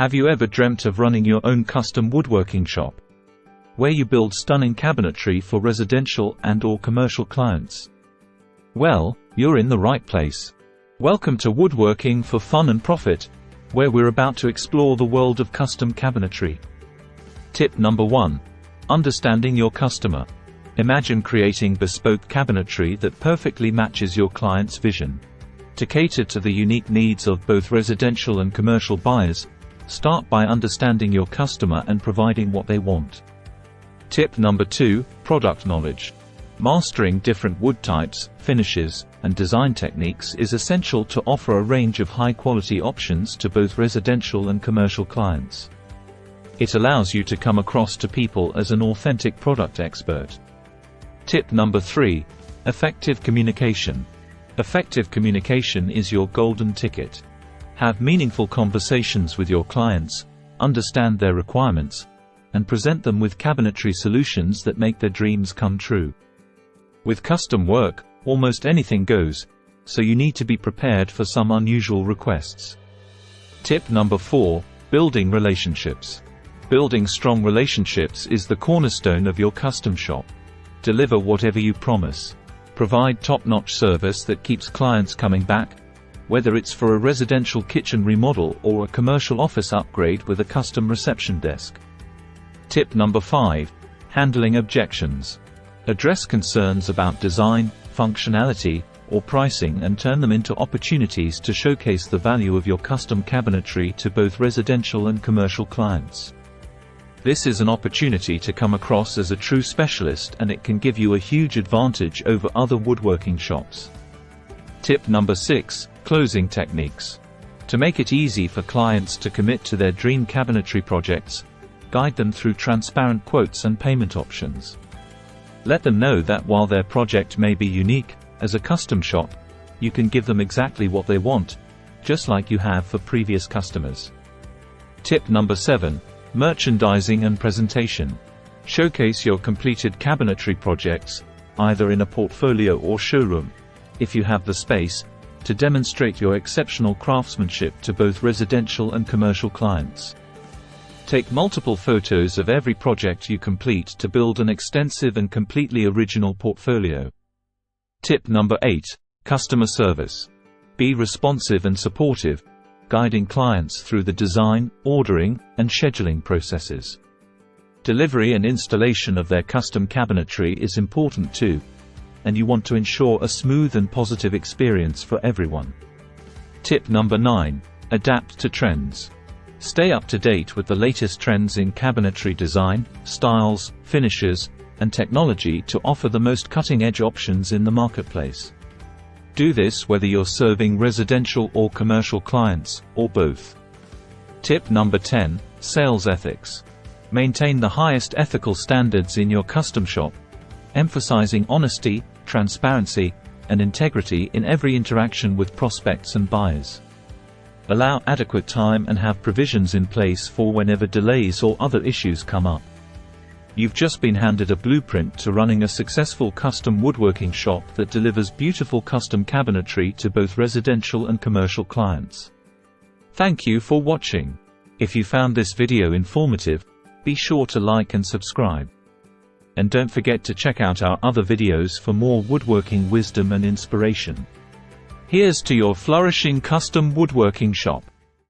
Have you ever dreamt of running your own custom woodworking shop, where you build stunning cabinetry for residential and/or commercial clients? Well, you're in the right place. Welcome to Woodworking for Fun and Profit, where we're about to explore the world of custom cabinetry. Tip number 1. Understanding your customer. Imagine creating bespoke cabinetry that perfectly matches your client's vision. To cater to the unique needs of both residential and commercial buyers, start by understanding your customer and providing what they want. Tip number 2. Product knowledge. Mastering different wood types, finishes, and design techniques is essential to offer a range of high-quality options to both residential and commercial clients. It allows you to come across to people as an authentic product expert. Tip number 3. Effective communication. Effective communication is your golden ticket. Have meaningful conversations with your clients, understand their requirements, and present them with cabinetry solutions that make their dreams come true. With custom work, almost anything goes, so you need to be prepared for some unusual requests. Tip number 4. Building relationships. Building strong relationships is the cornerstone of your custom shop. Deliver whatever you promise. Provide top-notch service that keeps clients coming back, whether it's for a residential kitchen remodel or a commercial office upgrade with a custom reception desk. Tip number 5. Handling objections. Address concerns about design, functionality, or pricing and turn them into opportunities to showcase the value of your custom cabinetry to both residential and commercial clients. This is an opportunity to come across as a true specialist, and it can give you a huge advantage over other woodworking shops. Tip number 6. Closing techniques. To make it easy for clients to commit to their dream cabinetry projects, guide them through transparent quotes and payment options. Let them know that while their project may be unique, as a custom shop, you can give them exactly what they want, just like you have for previous customers. Tip number 7. Merchandising and presentation. Showcase your completed cabinetry projects, either in a portfolio or showroom, if you have the space, to demonstrate your exceptional craftsmanship to both residential and commercial clients. Take multiple photos of every project you complete to build an extensive and completely original portfolio. Tip number 8. Customer service. Be responsive and supportive, guiding clients through the design, ordering, and scheduling processes. Delivery and installation of their custom cabinetry is important too, and you want to ensure a smooth and positive experience for everyone. Tip number 9. Adapt to trends. Stay up to date with the latest trends in cabinetry design, styles, finishes, and technology to offer the most cutting-edge options in the marketplace. Do this whether you're serving residential or commercial clients, or both. Tip number 10. Sales ethics. Maintain the highest ethical standards in your custom shop, emphasizing honesty, transparency, and integrity in every interaction with prospects and buyers. Allow adequate time and have provisions in place for whenever delays or other issues come up. You've just been handed a blueprint to running a successful custom woodworking shop that delivers beautiful custom cabinetry to both residential and commercial clients. Thank you for watching. If you found this video informative, be sure to like and subscribe. And don't forget to check out our other videos for more woodworking wisdom and inspiration. Here's to your flourishing custom woodworking shop.